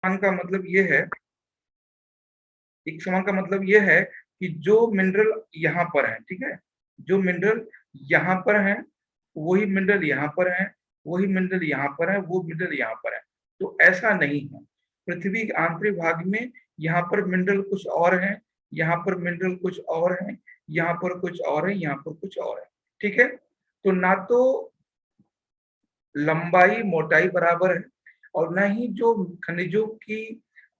समान का मतलब ये है, एक समान का मतलब ये है कि जो मिनरल यहाँ पर है, ठीक है, जो मिनरल यहाँ पर है वही मिनरल यहाँ पर है, वही मिनरल यहाँ पर है, वो मिनरल यहाँ पर है। तो ऐसा नहीं है। पृथ्वी के आंतरिक भाग में यहाँ पर मिनरल कुछ और है, यहाँ पर मिनरल कुछ और है, यहाँ पर कुछ और है, यहाँ पर कुछ और है। ठीक है, तो ना तो लंबाई मोटाई बराबर है और ना ही जो खनिजों की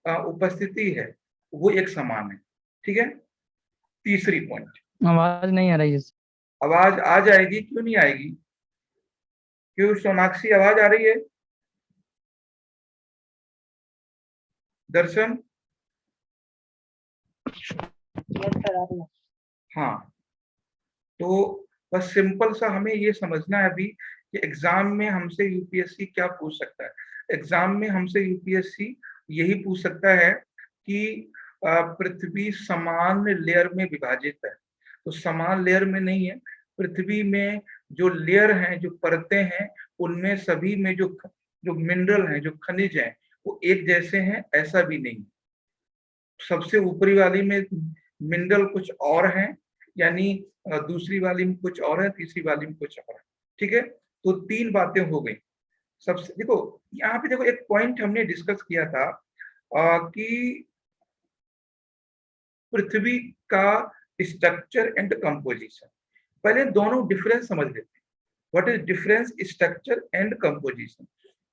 उपस्थिति है वो एक समान है। ठीक है, तीसरी पॉइंट, आवाज नहीं आ रही है। आवाज आ जाएगी, क्यों नहीं आएगी? क्यों सोनाक्षी, आवाज आ रही है? दर्शन? हाँ, तो बस सिंपल सा हमें ये समझना है अभी कि एग्जाम में हमसे यूपीएससी क्या पूछ सकता है। एग्जाम में हमसे यूपीएससी यही पूछ सकता है कि पृथ्वी समान लेयर में विभाजित है। तो समान लेयर में नहीं है, पृथ्वी में जो लेयर हैं, जो परतें हैं, उनमें सभी में जो जो मिनरल हैं, जो खनिज हैं, वो एक जैसे हैं, ऐसा भी नहीं। सबसे ऊपरी वाली में मिनरल कुछ और हैं, यानी दूसरी वाली में कुछ और है, तीसरी वाली में कुछ और है। ठीक है, तो तीन बातें हो गई। सबसे देखो, यहाँ पे देखो एक पॉइंट हमने डिस्कस किया था कि पृथ्वी का स्ट्रक्चर एंड कंपोजिशन। पहले दोनों डिफरेंस समझ लेते हैं। What is difference structure and composition?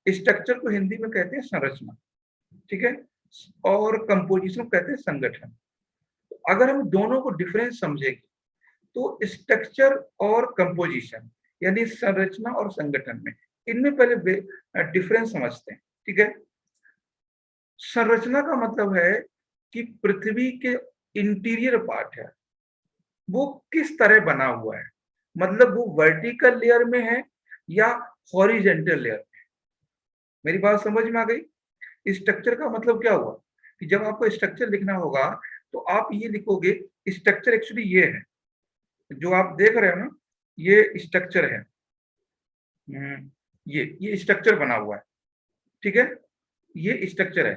Structure को हिंदी में कहते हैं संरचना, ठीक है, और कंपोजिशन को कहते हैं संगठन। तो अगर हम दोनों को डिफरेंस समझेंगे तो स्ट्रक्चर और कंपोजिशन यानी संरचना और संगठन में, इनमें पहले डिफरेंस समझते हैं। ठीक है, संरचना का मतलब है कि पृथ्वी के इंटीरियर पार्ट है वो किस तरह बना हुआ है, मतलब वो वर्टिकल लेयर में है या हॉरिजेंटल लेयर में। मेरी बात समझ में आ गई? स्ट्रक्चर का मतलब क्या हुआ कि जब आपको स्ट्रक्चर लिखना होगा तो आप ये लिखोगे, स्ट्रक्चर एक्चुअली ये है जो आप देख रहे हो ना, ये स्ट्रक्चर है। ये स्ट्रक्चर बना हुआ है, ठीक है, ये स्ट्रक्चर है।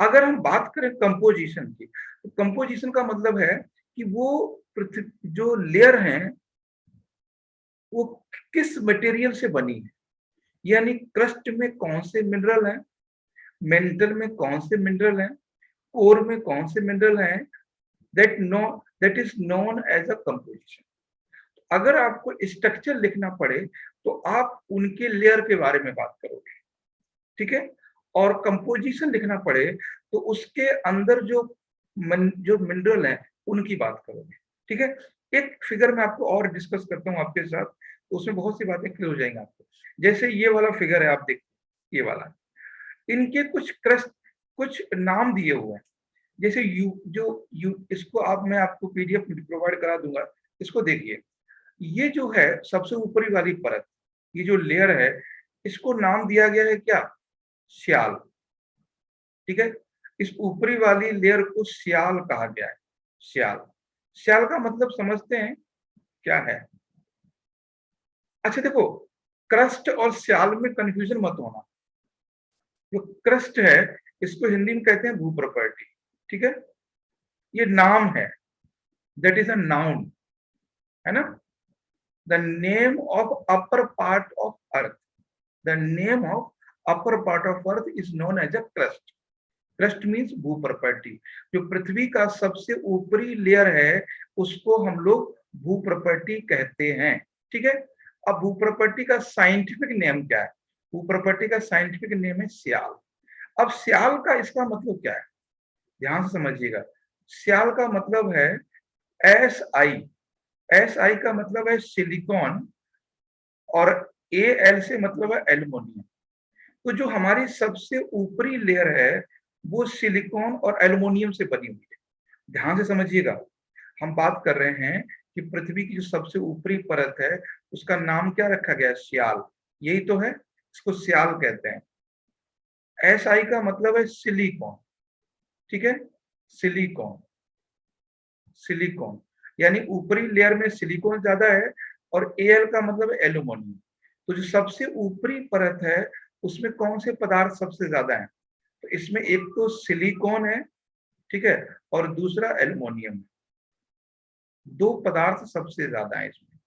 अगर हम बात करें कंपोजिशन की, तो कंपोजिशन का मतलब है कि वो पृथ्वी जो लेयर है वो किस मटेरियल से बनी है, यानी क्रस्ट में कौन से मिनरल हैं, मेंटल में कौन से मिनरल हैं, कोर में कौन से मिनरल हैं, that is known as a composition. अगर आपको स्ट्रक्चर लिखना पड़े तो आप उनके लेयर के बारे में बात करोगे, ठीक है, और कंपोजिशन लिखना पड़े तो उसके अंदर जो मिनरल है उनकी बात करोगे। ठीक है, एक फिगर में आपको और डिस्कस करता हूँ आपके साथ, तो उसमें बहुत सी बातें क्लियर हो जाएंगी आपको। जैसे ये वाला फिगर है, आप देखिए ये वाला, इनके कुछ क्रस्ट, कुछ नाम दिए हुए हैं। जैसे यू इसको आप, मैं आपको पीडीएफ प्रोवाइड करा दूंगा, इसको देखिए। ये जो है सबसे ऊपरी वाली परत, ये जो लेयर है, इसको नाम दिया गया है क्या? श्याल। ठीक है, इस ऊपरी वाली लेयर को श्याल कहा गया है। श्याल, श्याल का मतलब समझते हैं क्या है? अच्छा देखो, क्रस्ट और श्याल में कंफ्यूजन मत होना। जो क्रस्ट है इसको हिंदी में कहते हैं भू प्रॉपर्टी, ठीक है, ये नाम है, दैट इज अ नाउन, है ना। The name of upper part of earth, the name of upper part of earth is known as a crust. Crust means भू प्रॉपर्टी। जो पृथ्वी का सबसे ऊपरी लेयर है उसको हम लोग भू प्रॉपर्टी कहते हैं, ठीक है। अब भू प्रॉपर्टी का साइंटिफिक नेम क्या है? भू प्रॉपर्टी का साइंटिफिक नेम है श्याल। अब श्याल का इसका मतलब क्या है, ध्यान से समझिएगा। श्याल का मतलब है एस आई, एस आई का मतलब है सिलिकॉन, और ए एल से मतलब है एल्युमिनियम। तो जो हमारी सबसे ऊपरी लेयर है वो सिलिकॉन और एल्युमिनियम से बनी हुई है। ध्यान से समझिएगा, हम बात कर रहे हैं कि पृथ्वी की जो सबसे ऊपरी परत है उसका नाम क्या रखा गया? श्याल, यही तो है, इसको श्याल कहते हैं। एस आई का मतलब है सिलिकॉन, ठीक है, सिलिकॉन, सिलिकॉन यानी ऊपरी लेयर में सिलिकॉन ज्यादा है, और एल का मतलब है एल्यूमिनियम। तो जो सबसे ऊपरी परत है उसमें कौन से पदार्थ सबसे ज्यादा है? तो इसमें एक तो सिलिकॉन है, ठीक है, और दूसरा एल्युमिनियम है। दो पदार्थ सबसे ज्यादा है इसमें।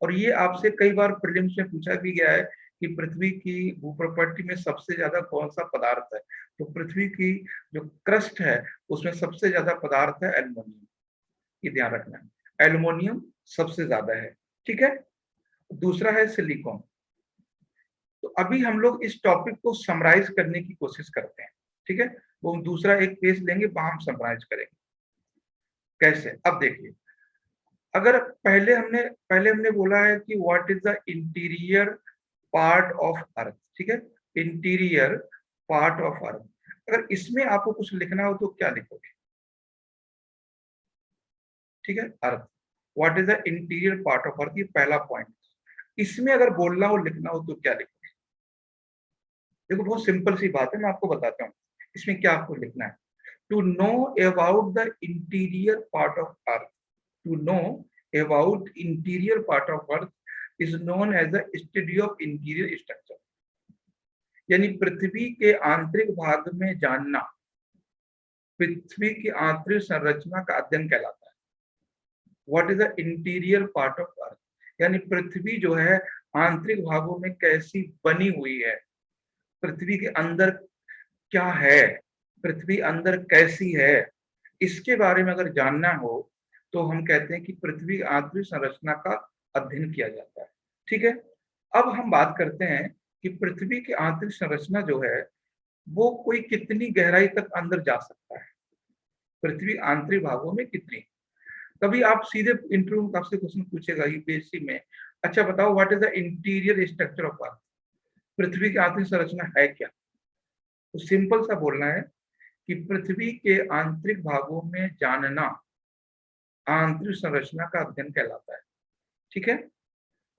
और ये आपसे कई बार प्रीलिम्स में पूछा भी गया है कि पृथ्वी की भूप्रपट्टी में सबसे ज्यादा कौन सा पदार्थ है। तो पृथ्वी की जो क्रस्ट है उसमें सबसे ज्यादा पदार्थ है एल्युमिनियम, ये ध्यान रखना है, एल्युमिनियम सबसे ज्यादा है, ठीक है। दूसरा है सिलिकॉन। तो अभी हम लोग इस टॉपिक को समराइज करने की कोशिश करते हैं, ठीक है। वो दूसरा एक पेज लेंगे, वहां हम समराइज करेंगे। कैसे, अब देखिए, अगर पहले हमने बोला है कि what is the interior part of earth, ठीक है, इंटीरियर पार्ट ऑफ अर्थ। अगर इसमें आपको कुछ लिखना हो तो क्या लिखोगे? ठीक है, earth, what is the interior part of earth, ये पहला पॉइंट। इसमें अगर बोलना हो, लिखना हो तो क्या लिखोगे? देखो बहुत सिंपल सी बात है, मैं आपको बताता हूँ इसमें क्या आपको लिखना है। To know about the interior part of earth, to know about interior part of earth is known as the study of interior structure. यानी पृथ्वी के आंतरिक भाग में जानना पृथ्वी की आंतरिक संरचना का अध्ययन कहलाता है। What is the interior part of अर्थ, यानी पृथ्वी जो है आंतरिक भागों में कैसी बनी हुई है, पृथ्वी के अंदर क्या है, पृथ्वी अंदर कैसी है, इसके बारे में अगर जानना हो तो हम कहते हैं कि पृथ्वी आंतरिक संरचना का अध्ययन किया जाता है, ठीक है। अब हम बात करते हैं कि पृथ्वी की आंतरिक संरचना जो है वो कोई कितनी गहराई तक अंदर जा सकता है, पृथ्वी आंतरिक भागों में कितनी। कभी आप सीधे इंटरव्यू में आपसे क्वेश्चन पूछेगा यूपीएससी में, अच्छा बताओ what is the interior structure of earth, पृथ्वी की आंतरिक संरचना है क्या? तो सिंपल सा बोलना है कि पृथ्वी के आंतरिक भागों में जानना आंतरिक संरचना का अध्ययन कहलाता है, ठीक है।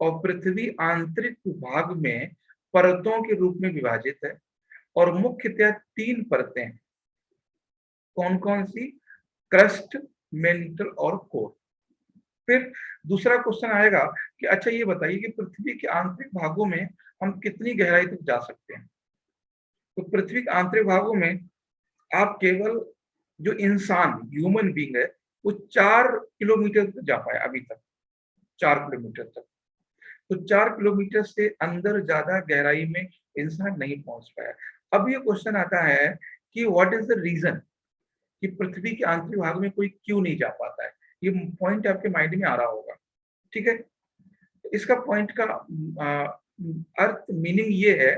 और पृथ्वी आंतरिक भाग में परतों के रूप में विभाजित है और मुख्यतः तीन परतें हैं। कौन कौन सी? क्रस्ट, मेंटल और कोर। फिर दूसरा क्वेश्चन आएगा कि अच्छा ये बताइए कि पृथ्वी के आंतरिक भागों में हम कितनी गहराई तक जा सकते हैं। तो पृथ्वी के आंतरिक भागों में आप केवल जो इंसान ह्यूमन बींग है वो 4 किलोमीटर तक जा पाया अभी तक, 4 किलोमीटर तक। तो 4 किलोमीटर से अंदर ज्यादा गहराई में इंसान नहीं पहुंच पाया। अब ये क्वेश्चन आता है कि व्हाट इज द रीजन कि पृथ्वी के आंतरिक भाग में कोई क्यों नहीं जा पाता है। ये पॉइंट आपके माइंड में आ रहा होगा, ठीक है। तो इसका पॉइंट का अर्थ मीनिंग ये है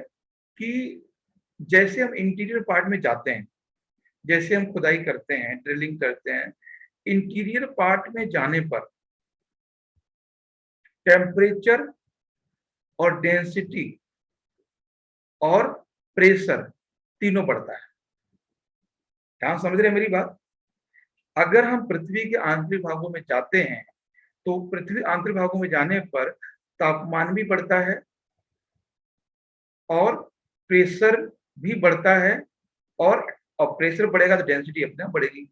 कि जैसे हम इंटीरियर पार्ट में जाते हैं, जैसे हम खुदाई करते हैं, ड्रिलिंग करते हैं, इंटीरियर पार्ट में जाने पर टेम्परेचर और डेंसिटी और प्रेशर तीनों बढ़ता है। क्या समझ रहे हैं मेरी बात? अगर हम पृथ्वी के आंतरिक भागों में जाते हैं तो पृथ्वी आंतरिक भागों में जाने पर तापमान भी बढ़ता है और प्रेशर भी बढ़ता है, और प्रेशर बढ़ेगा तो डेंसिटी अपने आप बढ़ेगी,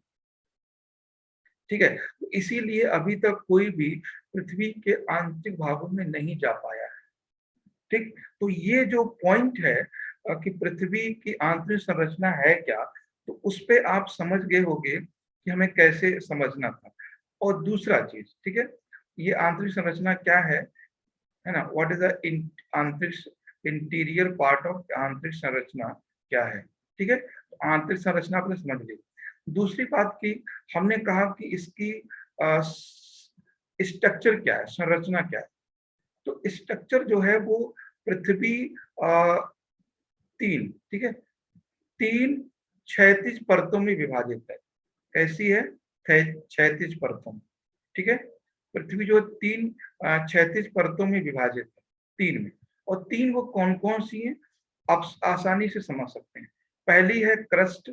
ठीक है। तो इसीलिए अभी तक कोई भी पृथ्वी के आंतरिक भागों में नहीं जा पाया है, ठीक। तो ये जो पॉइंट है कि पृथ्वी की आंतरिक संरचना है क्या, तो उस पे आप समझ गए होंगे कि हमें कैसे समझना था। और दूसरा चीज, ठीक है, ये आंतरिक संरचना क्या है ना, व्हाट इज द आंतरिक इंटीरियर पार्ट ऑफ आंतरिक संरचना क्या है, ठीक है। तो आंतरिक संरचना आपने समझ ली। दूसरी बात की हमने कहा कि इसकी स्ट्रक्चर क्या है, संरचना क्या है। तो स्ट्रक्चर जो है वो पृथ्वी तीन, ठीक है, तीन क्षैतिज परतों में विभाजित है। कैसी है? क्षैतिज परतों, ठीक है। पृथ्वी जो तीन क्षैतिज परतों में विभाजित है, तीन में। और तीन वो कौन कौन सी हैं आप आसानी से समझ सकते हैं। पहली है क्रस्ट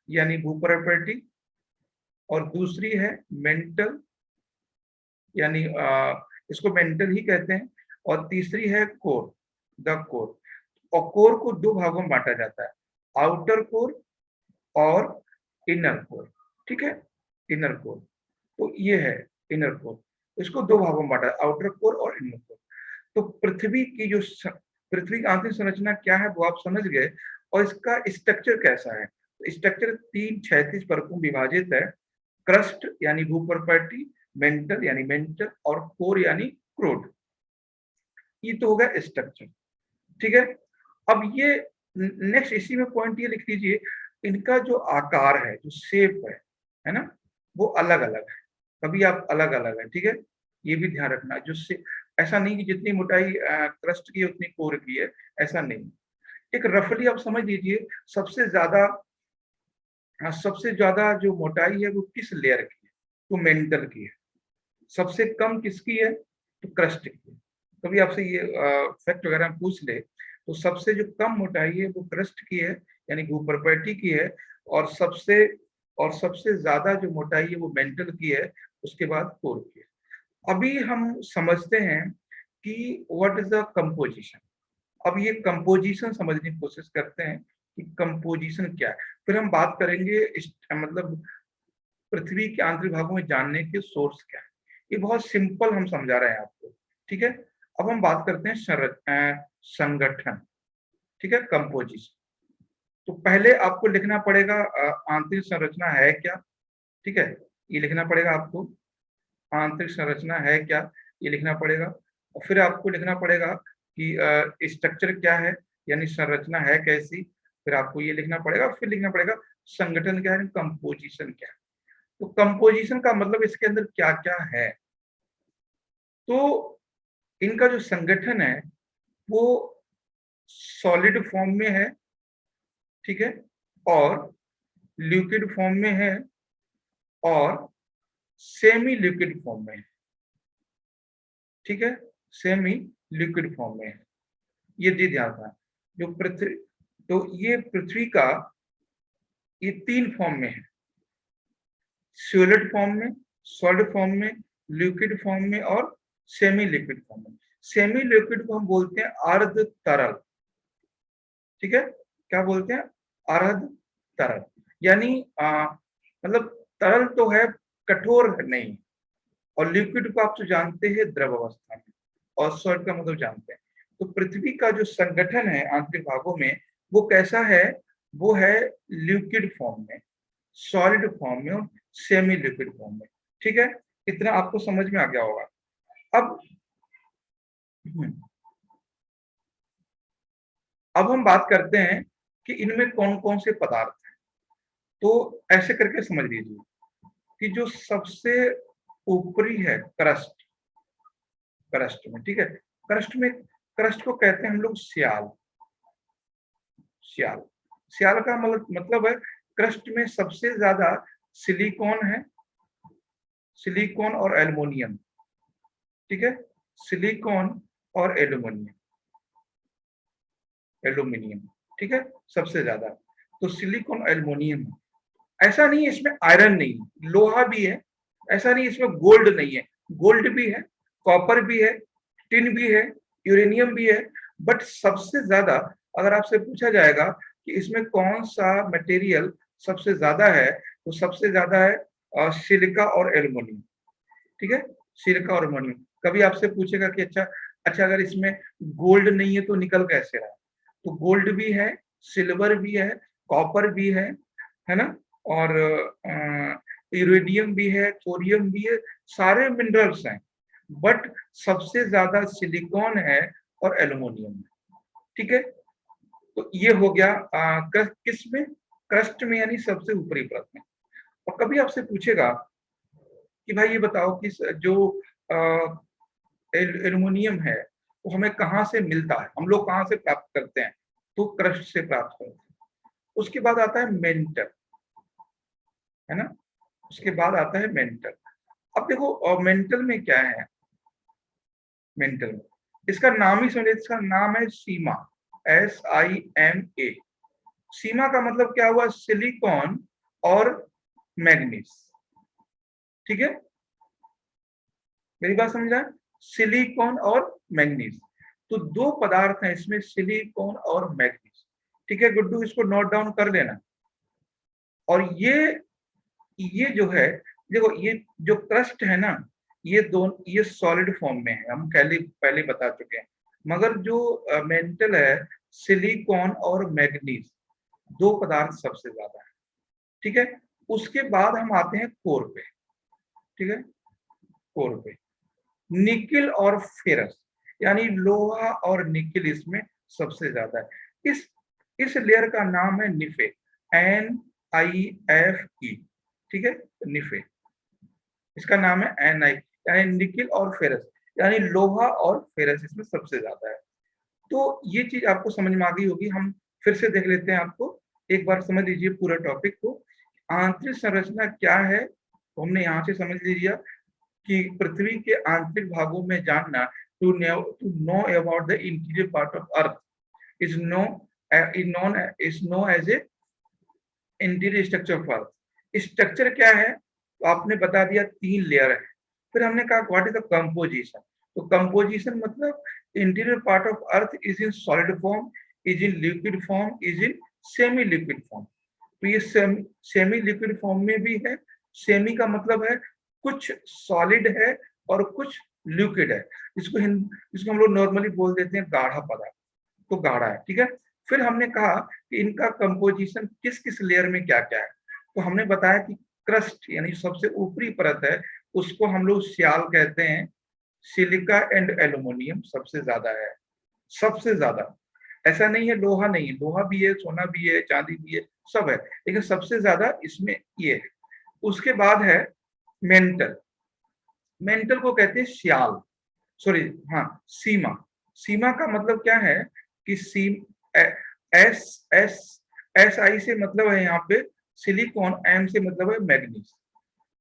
यानी भूप्रपट्टी, और दूसरी है मेंटल यानी इसको मेंटल ही कहते हैं, और तीसरी है कोर, द कोर। और कोर को दो भागों में बांटा जाता है, आउटर कोर और इनर कोर, ठीक है, इनर कोर। तो ये है इनर कोर, इसको दो भागों में बांटा है, आउटर कोर और इनर कोर। तो पृथ्वी की जो पृथ्वी की आंतरिक संरचना क्या है वो आप समझ गए। और इसका स्ट्रक्चर कैसा है? तो स्ट्रक्चर 3 क्षैतिज परतों में विभाजित है। क्रस्ट यानी भूपर्पटी, मेंटल यानी मेंटल और कोर यानी क्रोड। ये तो होगा स्ट्रक्चर, ठीक है। अब ये नेक्स्ट इसी में पॉइंट ये लिख लीजिए, इनका जो आकार है, जो शेप है ना, वो अलग अलग है। कभी आप अलग अलग है, ठीक है, ये भी ध्यान रखना। जो से ऐसा नहीं कि जितनी मोटाई क्रस्ट की है उतनी कोर की है, ऐसा नहीं। एक रफली आप समझ लीजिए, सबसे ज्यादा जो मोटाई है वो किस लेयर की है? तो मेंटल की है। सबसे कम किसकी है? तो क्रस्ट की है। कभी आपसे ये फैक्ट वगैरह पूछ ले तो सबसे जो कम मोटाई है वो क्रस्ट की है, यानी भूपर्पटी की है, और सबसे ज्यादा जो मोटाई है वो मेंटल की है, उसके बाद कोर की है। अभी हम समझते हैं कि व्हाट इज द कंपोजिशन। अब ये कंपोजिशन समझने की कोशिश करते हैं कि कंपोजिशन क्या है। फिर हम बात करेंगे मतलब पृथ्वी के आंतरिक भागों में जानने के सोर्स क्या है। ये बहुत सिंपल हम समझा रहे हैं आपको, ठीक है। अब हम बात करते हैं संगठन, ठीक है, कंपोजिशन। तो पहले आपको लिखना पड़ेगा आंतरिक संरचना है क्या, ठीक है, ये लिखना पड़ेगा आपको। आंतरिक संरचना है क्या, ये लिखना पड़ेगा। और फिर आपको लिखना पड़ेगा कि स्ट्रक्चर क्या है, यानी संरचना है कैसी। फिर आपको ये लिखना पड़ेगा, फिर लिखना पड़ेगा संगठन क्या है, कंपोजिशन क्या है। तो कंपोजिशन का मतलब इसके अंदर क्या क्या है। तो इनका जो संगठन है वो सॉलिड फॉर्म में है, ठीक है, और लिक्विड फॉर्म में है, और सेमी लिक्विड फॉर्म में है, ठीक है, सेमी लिक्विड फॉर्म में है। ये ध्यान रखना। जो पृथ्वी तो ये पृथ्वी का ये 3 फॉर्म में है, सॉलिड फॉर्म में, सॉलिड फॉर्म में, लिक्विड फॉर्म में और सेमी लिक्विड फॉर्म में। सेमी लिक्विड को हम बोलते हैं अर्ध तरल, ठीक है। क्या बोलते हैं? अर्ध तरल, यानी मतलब तरल तो है, कठोर नहीं। और लिक्विड को आप तो जानते हैं द्रव अवस्था में, और सॉलिड का मतलब जानते हैं। तो पृथ्वी का जो संगठन है आंतरिक भागों में वो कैसा है? वो है लिक्विड फॉर्म में, सॉलिड फॉर्म में और सेमी लिक्विड फॉर्म में, ठीक है। इतना आपको समझ में आ गया होगा। अब अब हम बात करते हैं कि इनमें कौन कौन से पदार्थ हैं। तो ऐसे करके समझ लीजिए कि जो सबसे ऊपरी है क्रस्ट, क्रस्ट में, ठीक है, क्रस्ट को कहते हैं हम लोग सियाल। सियाल सियाल का मतलब है क्रस्ट में सबसे ज्यादा सिलिकॉन है, सिलिकॉन और एल्युमिनियम, ठीक है, सिलिकॉन और एल्युमिनियम, एल्युमिनियम, ठीक है, सबसे ज्यादा। तो सिलिकॉन एल्युमिनियम, ऐसा नहीं है इसमें आयरन नहीं है, लोहा भी है। ऐसा नहीं इसमें गोल्ड नहीं है, गोल्ड भी है, कॉपर भी है, टिन भी है, यूरेनियम भी है। बट सबसे ज्यादा अगर आपसे पूछा जाएगा कि इसमें कौन सा मटेरियल सबसे ज्यादा है, तो सबसे ज्यादा है सिलिका और एल्युमिनियम, ठीक है, सिलिका और एल्युमिनियम। कभी आपसे पूछेगा कि अच्छा अच्छा अगर इसमें गोल्ड नहीं है तो निकल कैसे रहा? तो गोल्ड भी है, सिल्वर भी है, कॉपर भी है ना, और यूरेनियम भी है, थोरियम भी है, सारे मिनरल्स हैं। बट सबसे ज्यादा सिलिकॉन है और एल्युमिनियम है, ठीक है। तो ये हो गया किस में? क्रस्ट में, यानी सबसे ऊपरी परत में। और कभी आपसे पूछेगा कि भाई ये बताओ कि जो एल्युमिनियम है वो हमें कहाँ से मिलता है, हम लोग कहाँ से प्राप्त करते हैं? तो क्रस्ट से प्राप्त करते हैं। उसके बाद आता है मेंटल, है ना, उसके बाद आता है मेंटल। अब देखो मेंटल में क्या है, मेंटल में इसका नाम ही सुनिए, इसका नाम है सीमा, SIMA। सीमा का मतलब क्या हुआ? सिलिकॉन और मैग्नीज, ठीक है, मेरी बात समझा? सिलिकॉन और मैग्नीज, तो 2 पदार्थ हैं इसमें, सिलिकॉन और मैग्नीज, ठीक है गुड्डू, इसको नोट डाउन कर लेना। और ये जो है, देखो ये जो क्रस्ट है ना, ये सॉलिड फॉर्म में है, हम पहले बता चुके हैं। मगर जो मेंटल है, सिलिकॉन और मैग्नीज, दो पदार्थ सबसे ज्यादा है, ठीक है। उसके बाद हम आते हैं कोर पे, ठीक है, कोर पे निकिल और फेरस, यानी लोहा और निकिल इसमें सबसे ज्यादा है। इस लेयर का नाम है निफे, NIFE, ठीक है, निफे, इसका नाम है NI, यानी निकिल और फेरस, यानी लोहा और फेरस इसमें सबसे ज्यादा है। तो ये चीज आपको समझ में आ गई होगी। हम फिर से देख लेते हैं, आपको एक बार समझ लीजिए पूरे टॉपिक को। आंतरिक संरचना क्या है तो हमने यहाँ से समझ लीजिए कि पृथ्वी के आंतरिक भागों में जानना, to know about the interior part of earth is no as a interior structure of earth. Structure क्या है तो आपने बता दिया, 3 लेयर है। फिर हमने कहा व्हाट इज द कंपोजिशन, तो कंपोजिशन मतलब interior part of earth is in solid form, is in liquid form, is in semi liquid form. तो ये सेमी लिक्विड फॉर्म में भी है। सेमी का मतलब है कुछ सॉलिड है और कुछ लिक्विड है, इसको हम लोग नॉर्मली बोल देते हैं गाढ़ा पदार्थ, तो गाढ़ा है, ठीक है। फिर हमने कहा कि इनका कंपोजिशन किस किस लेयर में क्या क्या है, तो हमने बताया कि क्रस्ट यानी सबसे ऊपरी परत है, उसको हम लोग सियाल कहते हैं। सिलिका एंड एल्यूमिनियम सबसे ज्यादा है, सबसे ज्यादा। ऐसा नहीं है लोहा नहीं है, लोहा भी है, सोना भी है, चांदी भी है, सब है, लेकिन सबसे ज्यादा इसमें ये है। उसके बाद है मेंटल, मेंटल को कहते हैं सियाल, सॉरी, हाँ, सीमा। सीमा का मतलब क्या है कि एस एस एस आई से मतलब है यहाँ पे सिलिकॉन, एम से मतलब है मैग्नीज।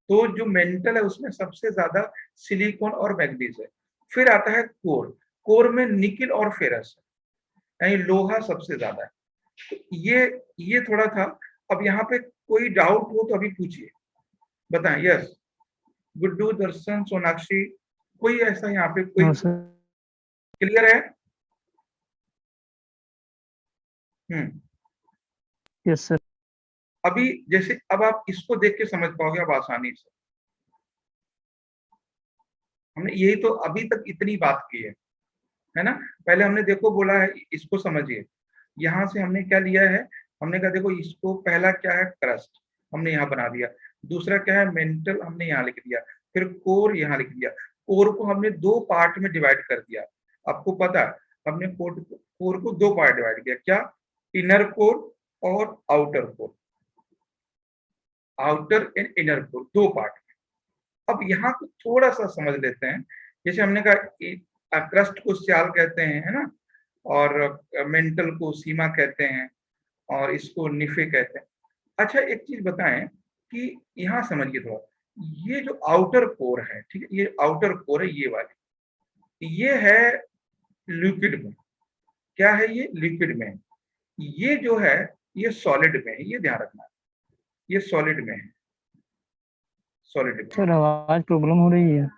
तो जो मेंटल है उसमें सबसे ज्यादा सिलिकॉन और मैग्नीज है। फिर आता है कोर, कोर में निकिल और फेरस है, यानी लोहा सबसे ज्यादा है। तो ये थोड़ा था। अब यहाँ पे कोई डाउट हो तो अभी पूछिए, बताएं। यस, गुड्डू, दर्शन, सोनाक्षी, कोई ऐसा यहाँ पे कोई नो सर। क्लियर है? हम्म। Yes sir. अभी जैसे अब आप इसको देख के समझ पाओगे अब आसानी से। हमने यही तो अभी तक इतनी बात की है ना। पहले हमने देखो बोला है इसको समझिए, यहाँ से हमने क्या लिया है, हमने कहा देखो इसको पहला क्या है क्रस्ट, हमने यहाँ बना दिया। दूसरा क्या है मेंटल, हमने यहाँ लिख दिया। फिर कोर यहाँ लिख दिया। कोर को हमने 2 पार्ट में डिवाइड कर दिया। आपको पता है हमने कोर को 2 पार्ट डिवाइड किया, क्या, इनर कोर और outer core, outer and inner core, 2 part. अब यहाँ को थोड़ा सा समझ लेते हैं। जैसे हमने कहा क्रस्ट को सियाल कहते हैं, है ना, और मेंटल को सीमा कहते हैं, और इसको निफे कहते हैं। अच्छा एक चीज बताएं कि यहाँ समझिए थोड़ा, ये जो आउटर कोर है, ठीक है, ये आउटर कोर है, ये वाली, ये है लिक्विड में। क्या है ये? लिक्विड में। ये जो है ये सॉलिड में है, ये ध्यान रखना, ये सॉलिड में है, सॉलिड में। सर आवाज प्रॉब्लम हो रही है।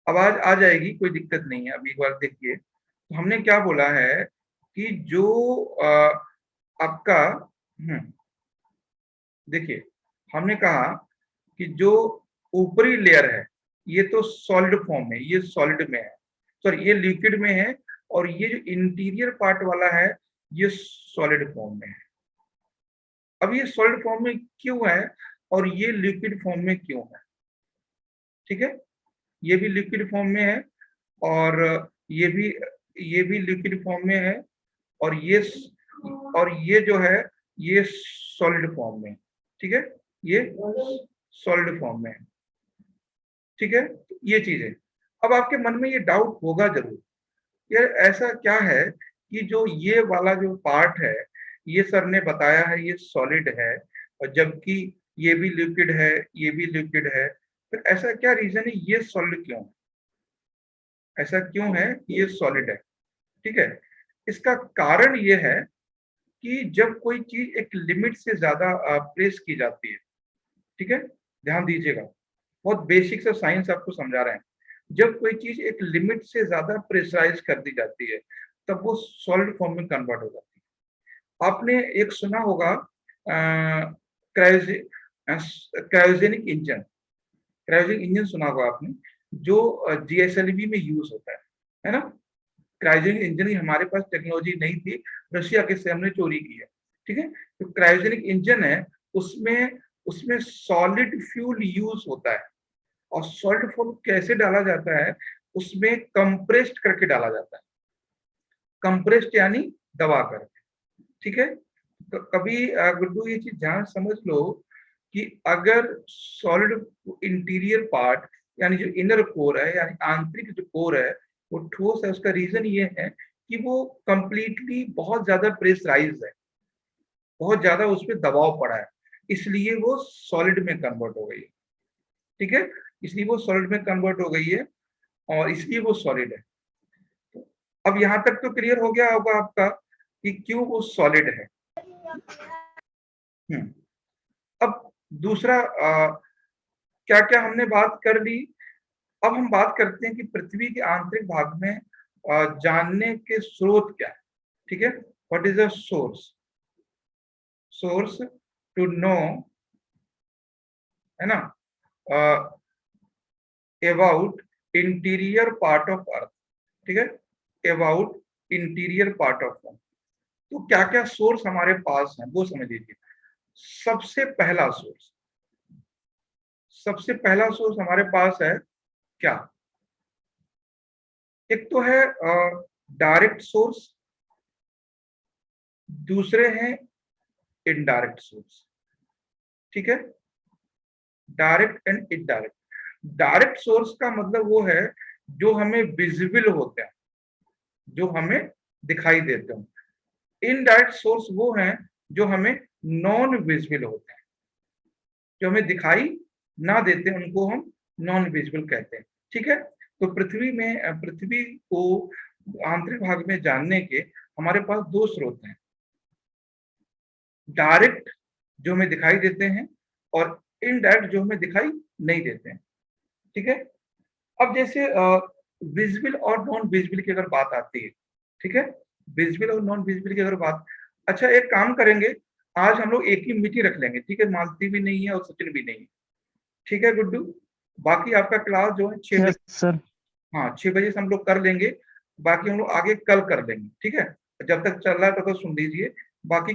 आवाज आ जाएगी, कोई दिक्कत नहीं है। अभी एक बार देखिए, तो हमने क्या बोला है कि जो आपका देखिए, हमने कहा कि जो ऊपरी लेयर है ये तो सॉलिड फॉर्म में, ये सॉलिड में है, सॉरी ये लिक्विड में है, और ये जो इंटीरियर पार्ट वाला है ये सॉलिड फॉर्म में है। अब ये सॉलिड फॉर्म में क्यों है और ये लिक्विड फॉर्म में क्यों है? ठीक है, ये भी लिक्विड फॉर्म में है, और ये भी ये भी लिक्विड फॉर्म में है, और ये जो है ये सॉलिड फॉर्म में, ठीक है, ये सॉलिड फॉर्म में है, ठीक है। ये चीज है। अब आपके मन में ये डाउट होगा जरूर, यार ऐसा क्या है कि जो ये वाला जो पार्ट है ये सर ने बताया है ये सॉलिड है, और जबकि ये भी लिक्विड है, ये भी लिक्विड है, फिर ऐसा क्या रीजन है ये सॉलिड क्यों है? ऐसा क्यों है कि ये सॉलिड है? ठीक है, इसका कारण ये है कि जब कोई चीज एक लिमिट से ज्यादा प्रेस की जाती है, ठीक है, ध्यान दीजिएगा, बहुत बेसिक से साइंस आपको समझा रहे हैं। जब कोई चीज एक लिमिट से ज्यादा प्रेशराइज कर दी जाती है तब वो सॉलिड फॉर्म में कन्वर्ट हो जाती है। आपने एक सुना होगा क्रायोजेनिक इंजन, क्रायोजेनिक इंजन सुना होगा आपने, जो जीएसएलवी में यूज होता है ना। क्रायोजेनिक इंजन की हमारे पास टेक्नोलॉजी नहीं थी, रशिया के से हमने चोरी की है, ठीक है। जो क्रायोजेनिक इंजन है उसमें उसमें सॉलिड फ्यूल यूज होता है, और सॉलिड फ्यूल कैसे डाला जाता है, उसमें कंप्रेस्ड करके डाला जाता है, कंप्रेस्ड यानी दबा करके, ठीक है। कभी गुड्डू ये चीज ध्यान समझ लो कि अगर सॉलिड इंटीरियर पार्ट यानी जो इनर कोर है यानी आंतरिक जो कोर है वो ठोस है, उसका रीजन ये है कि वो कंप्लीटली बहुत ज्यादा प्रेशराइज है, बहुत ज्यादा उस पर दबाव पड़ा है, इसलिए वो सॉलिड में कन्वर्ट हो गई है, ठीक है। इसलिए वो सॉलिड में कन्वर्ट हो गई है और इसलिए वो सॉलिड है। अब यहां तक तो क्लियर हो गया होगा आपका कि क्यों वो सॉलिड है। अब दूसरा क्या क्या हमने बात कर ली। अब हम बात करते हैं कि पृथ्वी के आंतरिक भाग में जानने के स्रोत क्या है, ठीक है। What is the source, source to know, है ना, about interior part of earth, ठीक है, about interior part of earth. तो क्या क्या सोर्स हमारे पास है वो समझ लीजिए। सबसे पहला सोर्स, सबसे पहला सोर्स हमारे पास है क्या, एक तो है डायरेक्ट सोर्स, दूसरे हैं इनडायरेक्ट सोर्स, ठीक है, direct and indirect. Direct source का मतलब वो है जो हमें विजिबल होते हैं, जो हमें दिखाई देते हैं। इनडायरेक्ट सोर्स वो हैं जो हमें नॉन विजिबल होते हैं, जो हमें दिखाई ना देते हैं उनको हम नॉन विजिबल कहते हैं, ठीक है। तो पृथ्वी को आंतरिक भाग में जानने के हमारे पास दो स्रोत हैं, डायरेक्ट जो हमें दिखाई देते हैं और इनडायरेक्ट जो हमें दिखाई नहीं देते हैं, ठीक है। अब जैसे विजिबल और नॉन विजिबल की अगर बात आती है, ठीक है, विजिबल और नॉन विजिबल की अगर बात, अच्छा एक काम करेंगे, आज हम लोग एक ही मीटिंग रख लेंगे, ठीक है, मालती भी नहीं है और सचिन भी नहीं है, ठीक है गुड्डू। बाकी आपका क्लास जो है 6 यस बजे, सर। हाँ 6 बजे से हम लोग कर लेंगे, बाकी हम लोग आगे कल कर लेंगे, ठीक है। जब तक चल रहा है तब तक सुन लीजिए, बाकी